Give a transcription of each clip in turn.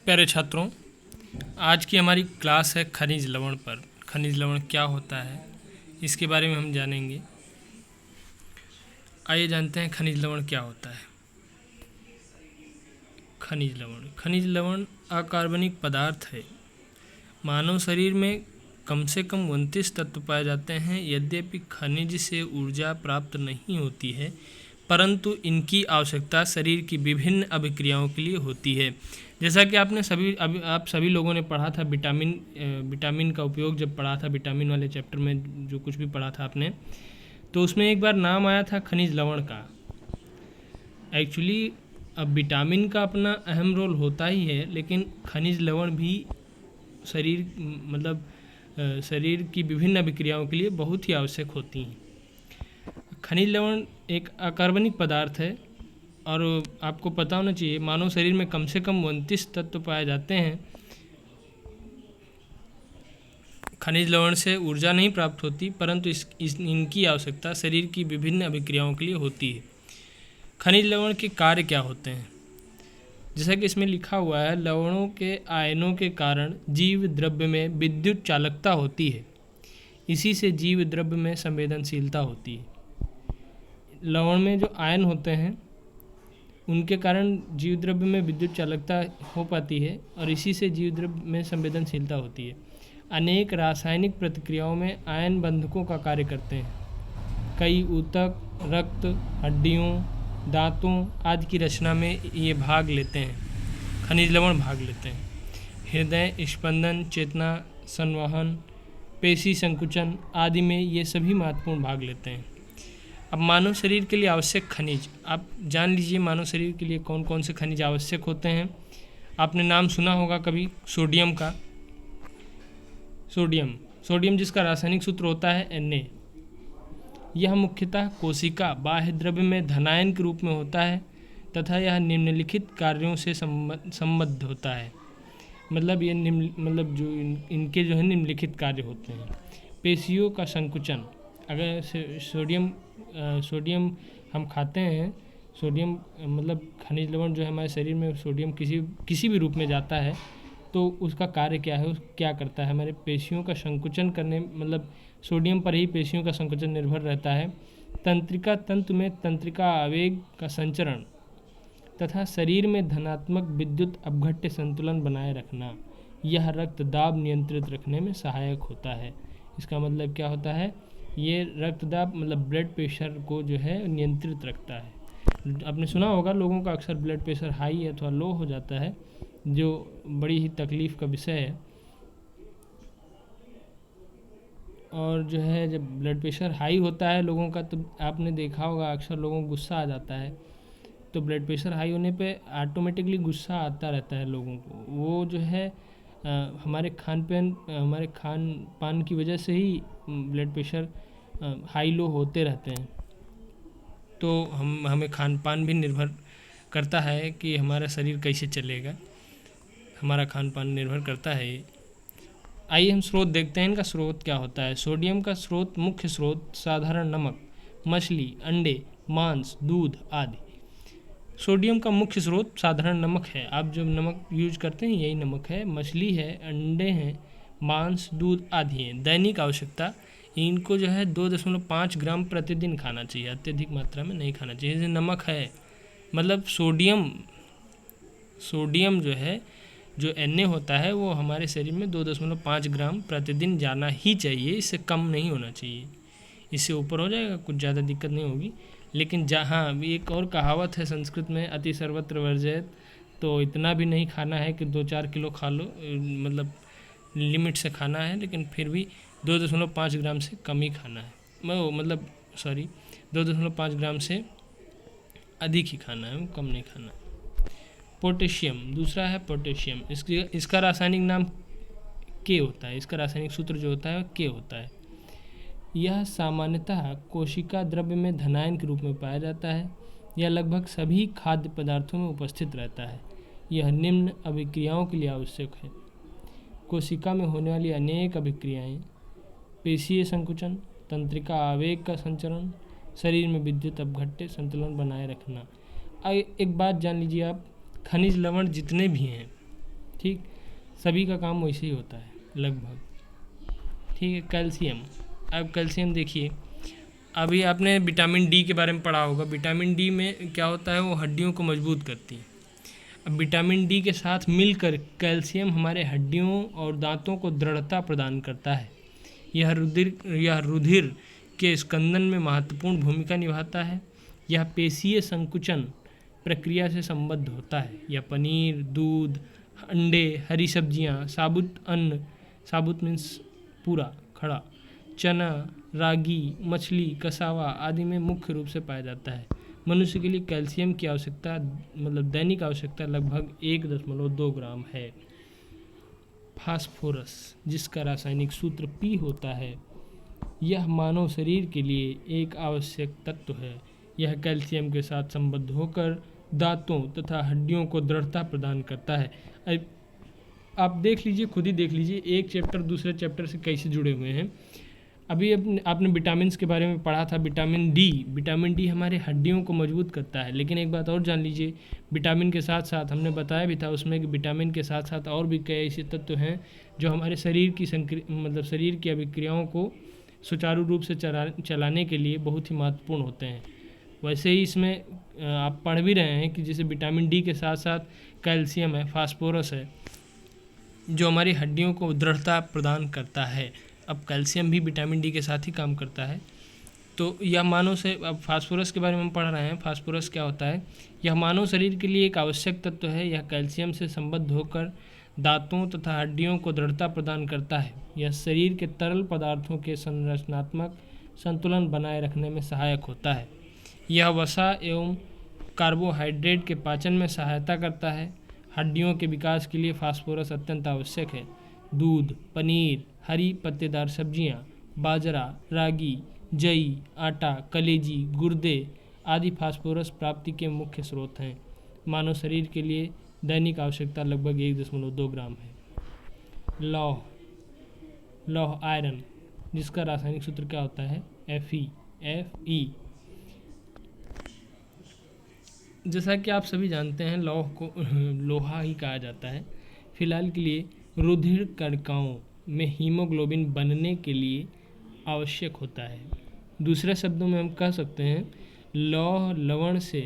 प्यारे छात्रों, आज की हमारी क्लास है खनिज लवण पर। खनिज लवण क्या होता है इसके बारे में हम जानेंगे। आइए जानते हैं खनिज लवण क्या होता है। खनिज लवण अकार्बनिक पदार्थ है। मानव शरीर में कम से कम 29 तत्व पाए जाते हैं। यद्यपि खनिज से ऊर्जा प्राप्त नहीं होती है, परंतु इनकी आवश्यकता शरीर की विभिन्न अभिक्रियाओं के लिए होती है। जैसा कि आप सभी लोगों ने पढ़ा था विटामिन का उपयोग जब पढ़ा था, विटामिन वाले चैप्टर में जो कुछ भी पढ़ा था आपने, तो उसमें एक बार नाम आया था खनिज लवण का। एक्चुअली अब विटामिन का अपना अहम रोल होता ही है, लेकिन खनिज लवण भी शरीर की विभिन्न अभिक्रियाओं के लिए बहुत ही आवश्यक होती हैं। खनिज लवण एक अकार्बनिक पदार्थ है और आपको पता होना चाहिए मानव शरीर में कम से कम 29 तत्व पाए जाते हैं। खनिज लवण से ऊर्जा नहीं प्राप्त होती, परंतु इनकी आवश्यकता शरीर की विभिन्न अभिक्रियाओं के लिए होती है। खनिज लवण के कार्य क्या होते हैं? जैसा कि इसमें लिखा हुआ है, लवणों के आयनों के कारण जीव द्रव्य में विद्युत चालकता होती है। इसी से जीव द्रव्य में संवेदनशीलता होती है। लवण में जो आयन होते हैं उनके कारण जीव द्रव्य में विद्युत चालकता हो पाती है और इसी से जीव द्रव्य में संवेदनशीलता होती है। अनेक रासायनिक प्रतिक्रियाओं में आयन बंधकों का कार्य करते हैं। कई ऊतक, रक्त, हड्डियों, दांतों आदि की रचना में ये भाग लेते हैं। खनिज लवण भाग लेते हैं। हृदय स्पंदन, चेतना, संवहन, पेशी संकुचन आदि में ये सभी महत्वपूर्ण भाग लेते हैं। अब मानव शरीर के लिए आवश्यक खनिज आप जान लीजिए। मानव शरीर के लिए कौन कौन से खनिज आवश्यक होते हैं? आपने नाम सुना होगा कभी सोडियम का। सोडियम जिसका रासायनिक सूत्र होता है Na। यह मुख्यतः कोशिका बाह्य द्रव्य में धनायन के रूप में होता है तथा यह निम्नलिखित कार्यों से संबद्ध होता है। इनके जो है निम्नलिखित कार्य होते हैं। पेशियों का संकुचन। अगर सोडियम हम खाते हैं, सोडियम खनिज लवण जो है हमारे शरीर में सोडियम किसी भी रूप में जाता है तो उसका कार्य क्या है, क्या करता है? हमारे पेशियों का संकुचन करने, सोडियम पर ही पेशियों का संकुचन निर्भर रहता है। तंत्रिका तंतु में तंत्रिका आवेग का संचरण तथा शरीर में धनात्मक विद्युत अपघट्य संतुलन बनाए रखना। यह रक्त दाब नियंत्रित रखने में सहायक होता है। इसका मतलब क्या होता है? ये रक्तदाब ब्लड प्रेशर को जो है नियंत्रित रखता है। आपने सुना होगा लोगों का अक्सर ब्लड प्रेशर हाई अथवा लो हो जाता है, जो बड़ी ही तकलीफ़ का विषय है। और जो है जब ब्लड प्रेशर हाई होता है लोगों का, तो आपने देखा होगा अक्सर लोगों को गुस्सा आ जाता है। तो ब्लड प्रेशर हाई होने पे ऑटोमेटिकली गुस्सा आता रहता है लोगों को। वो जो है हमारे खान पान की वजह से ही ब्लड प्रेशर हाई लो होते रहते हैं। तो हमें खान पान भी निर्भर करता है कि हमारा शरीर कैसे चलेगा, हमारा खान पान निर्भर करता है। आइए हम स्रोत देखते हैं, इनका स्रोत क्या होता है। सोडियम का मुख्य स्रोत साधारण नमक, मछली, अंडे, मांस, दूध आदि। सोडियम का मुख्य स्रोत साधारण नमक है। आप जो नमक यूज करते हैं यही नमक है। मछली है, अंडे हैं, मांस, दूध आदि हैं। दैनिक आवश्यकता इनको जो है 2.5 ग्राम प्रतिदिन खाना चाहिए, अत्यधिक मात्रा में नहीं खाना चाहिए। जैसे नमक है, सोडियम जो है, जो Na होता है वो हमारे शरीर में 2.5 ग्राम प्रतिदिन जाना ही चाहिए। इससे कम नहीं होना चाहिए। इससे ऊपर हो जाएगा कुछ ज़्यादा दिक्कत नहीं होगी। लेकिन जहाँ एक और कहावत है संस्कृत में, अति सर्वत्र वर्जयत। तो इतना भी नहीं खाना है कि 2-4 किलो खा लो, लिमिट से खाना है, लेकिन फिर भी 2.5 ग्राम से कम ही खाना है। 2.5 ग्राम से अधिक ही खाना है, कम नहीं खाना। पोटेशियम दूसरा है पोटेशियम। इसका रासायनिक नाम के होता है। इसका रासायनिक सूत्र जो होता है वो के होता है। यह सामान्यतः कोशिका द्रव्य में धनायन के रूप में पाया जाता है। यह लगभग सभी खाद्य पदार्थों में उपस्थित रहता है। यह निम्न अभिक्रियाओं के लिए आवश्यक है। कोशिका में होने वाली अनेक अभिक्रियाएं, पेशीय संकुचन, तंत्रिका आवेग का संचरण, शरीर में विद्युत अपघट्य संतुलन बनाए रखना। एक बात जान लीजिए आप, खनिज लवण जितने भी हैं ठीक, सभी का काम वैसे ही होता है लगभग। ठीक है, कैल्शियम। अब कैल्शियम देखिए, अभी आपने विटामिन डी के बारे में पढ़ा होगा। विटामिन डी में क्या होता है, वो हड्डियों को मजबूत करती है। अब विटामिन डी के साथ मिलकर कैल्शियम हमारे हड्डियों और दांतों को दृढ़ता प्रदान करता है। यह रुधिर के स्कंदन में महत्वपूर्ण भूमिका निभाता है। यह पेशीय संकुचन प्रक्रिया से संबद्ध होता है। यह पनीर, दूध, अंडे, हरी सब्जियां, साबुत अन्न, साबुत मीन्स पूरा खड़ा, चना, रागी, मछली, कसावा आदि में मुख्य रूप से पाया जाता है। मनुष्य के लिए कैल्शियम की आवश्यकता मतलब दैनिक आवश्यकता लगभग 1.2 ग्राम है। फास्फोरस, जिसका रासायनिक सूत्र P होता है, यह मानव शरीर के लिए एक आवश्यक तत्व है। यह कैल्शियम के साथ संबद्ध होकर दांतों तथा हड्डियों को दृढ़ता प्रदान करता है। अब आप देख लीजिए, खुद ही देख लीजिए, एक चैप्टर दूसरे चैप्टर से कैसे जुड़े हुए हैं। अभी आपने विटामिन के बारे में पढ़ा था, विटामिन डी हमारे हड्डियों को मजबूत करता है। लेकिन एक बात और जान लीजिए, विटामिन के साथ साथ हमने बताया भी था उसमें कि विटामिन के साथ साथ और भी कई ऐसे तत्व हैं जो हमारे शरीर की शरीर की अभिक्रियाओं को सुचारू रूप से चलाने के लिए बहुत ही महत्वपूर्ण होते हैं। वैसे ही इसमें आप पढ़ भी रहे हैं कि जैसे विटामिन डी के साथ साथ कैल्शियम है, फास्फोरस है, जो हमारी हड्डियों को दृढ़ता प्रदान करता है। अब कैल्शियम भी विटामिन डी के साथ ही काम करता है। तो यह मानव से, अब फास्फोरस के बारे में हम पढ़ रहे हैं। फास्फोरस क्या होता है, यह मानव शरीर के लिए एक आवश्यक तत्व है। यह कैल्शियम से संबद्ध होकर दांतों तथा हड्डियों को दृढ़ता प्रदान करता है। यह शरीर के तरल पदार्थों के संरचनात्मक संतुलन बनाए रखने में सहायक होता है। यह वसा एवं कार्बोहाइड्रेट के पाचन में सहायता करता है। हड्डियों के विकास के लिए फास्फोरस अत्यंत आवश्यक है। दूध, पनीर, हरी पत्तेदार सब्जियां, बाजरा, रागी, जई, आटा, कलेजी, गुर्दे आदि फास्फोरस प्राप्ति के मुख्य स्रोत हैं। मानव शरीर के लिए दैनिक आवश्यकता लगभग 1.2 ग्राम है। लौह आयरन, जिसका रासायनिक सूत्र क्या होता है, Fe। जैसा कि आप सभी जानते हैं, लौह को लोहा ही कहा जाता है। फिलहाल के लिए रुधिर कणिकाओं में हीमोग्लोबिन बनने के लिए आवश्यक होता है। दूसरे शब्दों में हम कह सकते हैं, लौह लवण से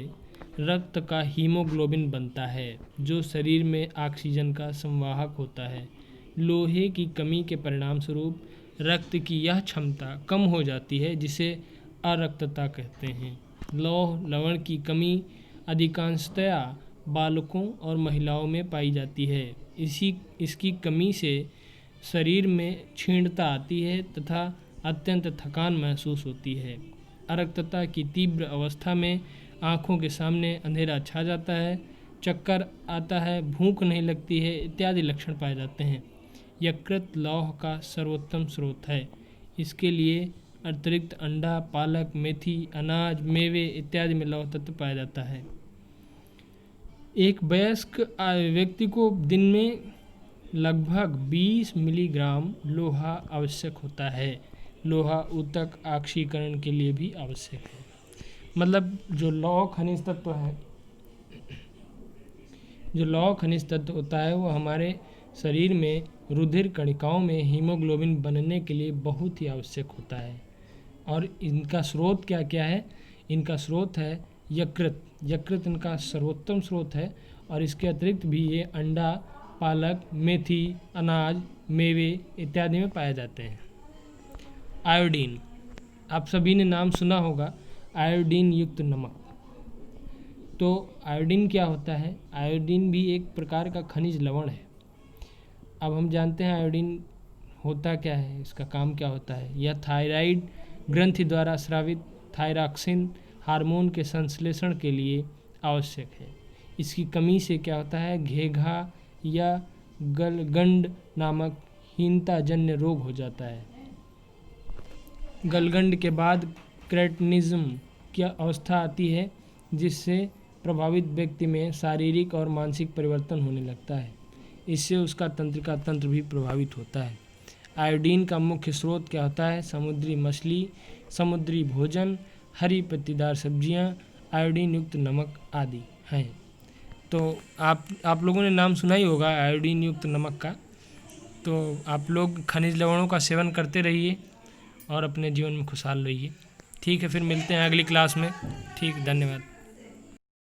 रक्त का हीमोग्लोबिन बनता है, जो शरीर में ऑक्सीजन का संवाहक होता है। लोहे की कमी के परिणाम स्वरूप रक्त की यह क्षमता कम हो जाती है, जिसे अरक्तता कहते हैं। लौह लवण की कमी अधिकांशतया बालकों और महिलाओं में पाई जाती है। इसकी कमी से शरीर में क्षीणता आती है तथा अत्यंत थकान महसूस होती है। अरक्तता की तीव्र अवस्था में आँखों के सामने अंधेरा छा जाता है, चक्कर आता है, भूख नहीं लगती है इत्यादि लक्षण पाए जाते हैं। यकृत लौह का सर्वोत्तम स्रोत है। इसके लिए अतिरिक्त अंडा, पालक, मेथी, अनाज, मेवे इत्यादि में लौह तत्व पाया जाता है। एक वयस्क व्यक्ति को दिन में लगभग 20 मिलीग्राम लोहा आवश्यक होता है। लोहा ऊतक ऑक्सीकरण के लिए भी आवश्यक है। मतलब जो लौह खनिज तत्व है, जो लौह खनिज तत्व होता है वो हमारे शरीर में रुधिर कणिकाओं में हीमोग्लोबिन बनने के लिए बहुत ही आवश्यक होता है। और इनका स्रोत क्या क्या है, इनका स्रोत है यकृत इनका सर्वोत्तम स्रोत है। और इसके अतिरिक्त भी ये अंडा, पालक, मेथी, अनाज, मेवे इत्यादि में पाए जाते हैं। आयोडीन, आप सभी ने नाम सुना होगा, आयोडीन युक्त नमक। तो आयोडीन क्या होता है, आयोडीन भी एक प्रकार का खनिज लवण है। अब हम जानते हैं आयोडीन होता क्या है, इसका काम क्या होता है। यह थायराइड ग्रंथि द्वारा स्रावित थायरॉक्सिन हार्मोन के संश्लेषण के लिए आवश्यक है। इसकी कमी से क्या होता है, घेघा या गलगंड नामक हीनताजन्य रोग हो जाता है। गलगंड के बाद क्रेटिनिज्म की अवस्था आती है, जिससे प्रभावित व्यक्ति में शारीरिक और मानसिक परिवर्तन होने लगता है। इससे उसका तंत्रिका तंत्र भी प्रभावित होता है। आयोडीन का मुख्य स्रोत क्या होता है, समुद्री मछली, समुद्री भोजन, हरी पत्तीदार सब्जियां, आयोडीन युक्त नमक आदि हैं। तो आप लोगों ने नाम सुना ही होगा आयोडीन युक्त नमक का। तो आप लोग खनिज लवणों का सेवन करते रहिए और अपने जीवन में खुशहाल रहिए। ठीक है, फिर मिलते हैं अगली क्लास में। ठीक, धन्यवाद।